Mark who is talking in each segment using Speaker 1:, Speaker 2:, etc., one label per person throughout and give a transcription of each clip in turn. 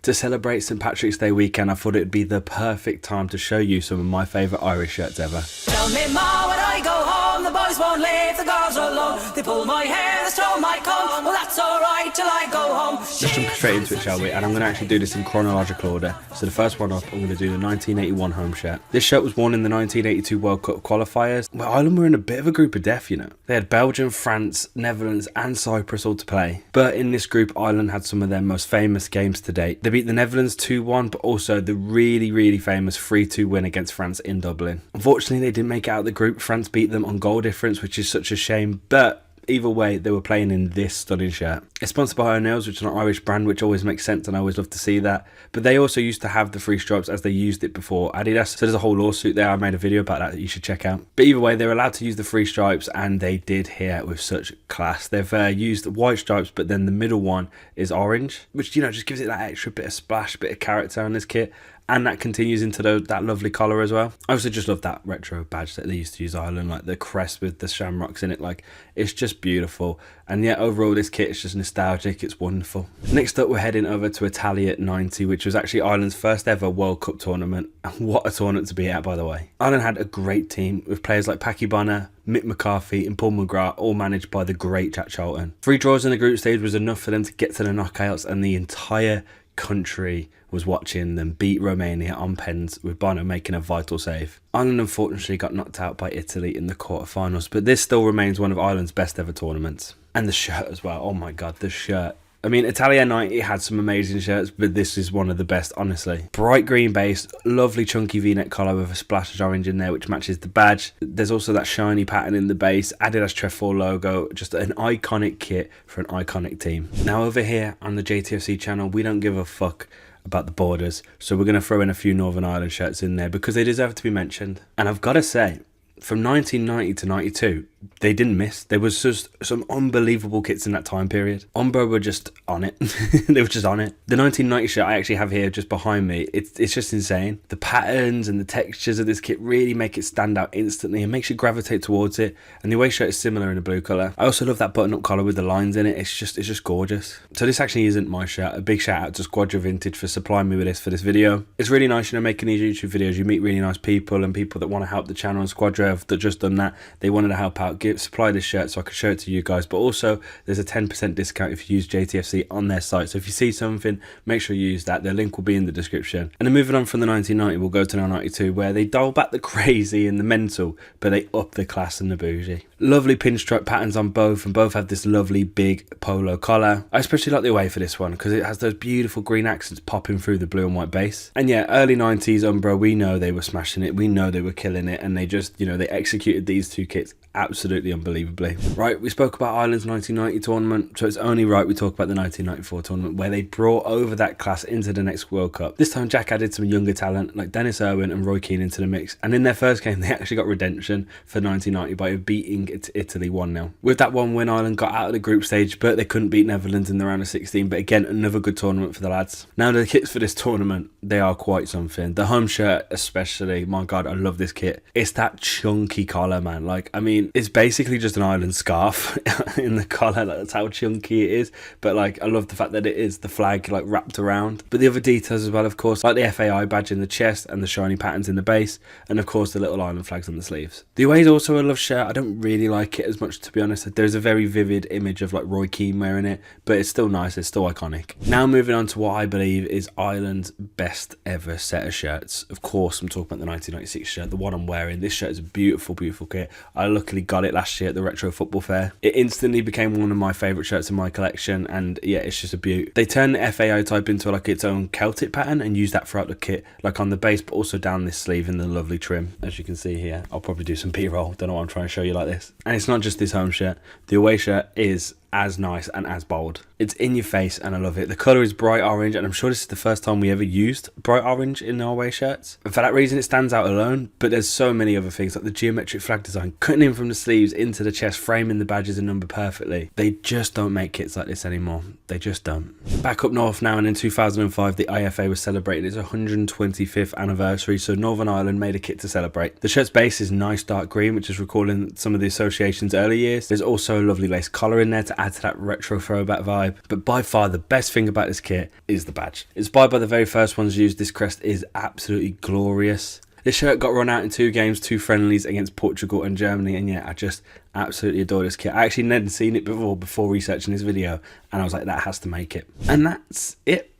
Speaker 1: To celebrate St Patrick's Day weekend, I thought it would be the perfect time to show you some of my favourite Irish shirts ever.
Speaker 2: Tell me, Ma, when I go home, the boys won't leave the girls alone. They pull my hair, they stole my comb. Well, that's alright till I go home.
Speaker 1: Let's jump straight into it, shall we? And I'm going to actually do this in chronological order. So the first one up, I'm going to do the 1981 home shirt. This shirt was worn in the 1982 World Cup qualifiers. Well, Ireland were in a bit of a group of death, you know. They had Belgium, France, Netherlands and Cyprus all to play. But in this group, Ireland had some of their most famous games to date. They beat the Netherlands 2-1, but also the really famous 3-2 win against France in Dublin. Unfortunately, they didn't make it out of the group. France beat them on goal difference, which is such a shame, but either way, they were playing in this stunning shirt. It's sponsored by O'Neill's, which is an Irish brand, which always makes sense, and I always love to see that. But they also used to have the three stripes as they used it before Adidas. So there's a whole lawsuit there. I made a video about that you should check out. But either way, they were allowed to use the three stripes, and they did here with such class. They've used white stripes, but then the middle one is orange, which, you know, just gives it that extra bit of splash, bit of character on this kit. And that continues into that lovely collar as well. I also just love that retro badge that they used to use Ireland, like the crest with the shamrocks in it. Like, it's just beautiful. And yeah, overall this kit is just nostalgic. It's wonderful. Next up, we're heading over to Italia 90, which was actually Ireland's first ever World Cup tournament. And what a tournament to be at, by the way. Ireland had a great team with players like Packy Bonner, Mick McCarthy and Paul McGrath, all managed by the great Jack Charlton. 3 draws in the group stage was enough for them to get to the knockouts, and the entire country was watching them beat Romania on pens, with Bono making a vital save. Ireland unfortunately got knocked out by Italy in the quarterfinals, but this still remains one of Ireland's best ever tournaments. And the shirt as well, oh my god, the shirt. I mean, Italia 90 had some amazing shirts, but this is one of the best, honestly. Bright green base, lovely chunky v-neck collar with a splash of orange in there, which matches the badge. There's also that shiny pattern in the base, Adidas Trefoil logo, just an iconic kit for an iconic team. Now over here on the JTFC channel, we don't give a fuck about the borders, so we're going to throw in a few Northern Ireland shirts in there because they deserve to be mentioned. And I've got to say, from 1990 to 92, they didn't miss. There was just some unbelievable kits in that time period. Umbro were just on it. They were just on it. The 1990 shirt I actually have here just behind me, it's just insane. The patterns and the textures of this kit really make it stand out instantly and makes you gravitate towards it. And the away shirt is similar in a blue colour. I also love that button-up collar with the lines in it. It's just gorgeous. So this actually isn't my shirt. A big shout out to Squadra Vintage for supplying me with this for this video. It's really nice, you know, making these YouTube videos. You meet really nice people and people that want to help the channel, and Squadra have just done that. They wanted to help out, supply this shirt so I could show it to you guys, but also there's a 10% discount if you use JTFC on their site. So if you see something, make sure you use that. Their link will be in the description. And then moving on from the 1990, we'll go to the 92, where they dial back the crazy and the mental, but they up the class and the bougie. Lovely pinstripe patterns on both, and both have this lovely big polo collar. I especially like the away for this one because it has those beautiful green accents popping through the blue and white base. And yeah, early 90s Umbro, we know they were smashing it, we know they were killing it, and they just, you know, they executed these two kits absolutely unbelievably. Right, we spoke about Ireland's 1990 tournament, so it's only right we talk about the 1994 tournament, where they brought over that class into the next World Cup. This time Jack added some younger talent like Dennis Irwin and Roy Keane into the mix, and in their first game they actually got redemption for 1990 by beating Italy 1-0. With that one win, Ireland got out of the group stage, but they couldn't beat Netherlands in the round of 16, but again, another good tournament for the lads. Now the kits for this tournament, they are quite something. The home shirt especially, my god, I love this kit. It's that chunky collar, man. Like, I mean, it's basically just an Ireland scarf in the collar. Like, that's how chunky it is. But like, I love the fact that it is the flag like wrapped around. But the other details as well, of course, like the FAI badge in the chest and the shiny patterns in the base, and of course the little Ireland flags on the sleeves. The away is also a love shirt. I don't really like it as much, to be honest. There's a very vivid image of like Roy Keane wearing it, but it's still nice. It's still iconic. Now moving on to what I believe is Ireland's best ever set of shirts. Of course, I'm talking about the 1996 shirt, the one I'm wearing. This shirt is a beautiful kit. I luckily got it last year at the Retro Football Fair. It instantly became one of my favourite shirts in my collection, and yeah, it's just a beaut. They turned the FAO type into like its own Celtic pattern and used that throughout the kit, like on the base, but also down this sleeve in the lovely trim, as you can see here. I'll probably do some B-roll, don't know what I'm trying to show you like this. And it's not just this home shirt, the away shirt is as nice and as bold. It's in your face and I love it. The colour is bright orange, and I'm sure this is the first time we ever used bright orange in our away shirts. And for that reason it stands out alone, but there's so many other things like the geometric flag design, cutting in from the sleeves into the chest, framing the badges and number perfectly. They just don't make kits like this anymore. They just don't. Back up north now, and in 2005 the IFA was celebrating its 125th anniversary, so Northern Ireland made a kit to celebrate. The shirt's base is nice dark green, which is recalling some of the association's early years. There's also a lovely lace collar in there to add to that retro throwback vibe. But by far the best thing about this kit is the badge. Inspired by the very first ones used, this crest is absolutely glorious. This shirt got run out in 2 games, 2 friendlies against Portugal and Germany, and yeah, I just absolutely adore this kit. I actually never seen it before researching this video, and I was like, that has to make it. And that's it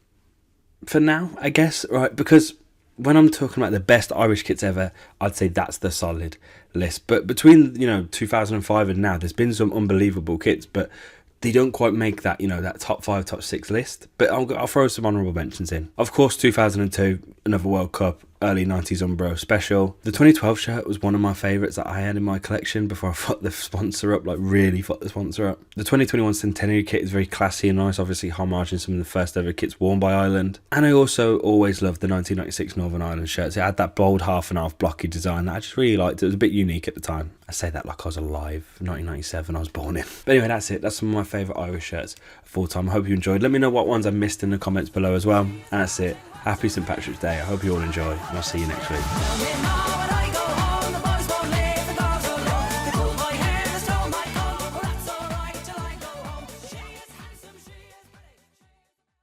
Speaker 1: for now, I guess, right? Because when I'm talking about the best Irish kits ever, I'd say that's the solid list. But between, 2005 and now, there's been some unbelievable kits, but they don't quite make that, that top 5, top 6 list. But I'll throw some honourable mentions in. Of course, 2002, another World Cup, early 90s Umbro special. The 2012 shirt was one of my favourites that I had in my collection before I fucked the sponsor up, like really fucked the sponsor up. The 2021 Centenary kit is very classy and nice, obviously homaging some of the first ever kits worn by Ireland. And I also always loved the 1996 Northern Ireland shirts. It had that bold half and half blocky design that I just really liked. It was a bit unique at the time. I say that like I was alive. 1997 I was born in. But anyway, that's it. That's some of my favourite Irish shirts of all time. I hope you enjoyed. Let me know what ones I missed in the comments below as well. And that's it. Happy St. Patrick's Day. I hope you all enjoy, and I'll see you next week.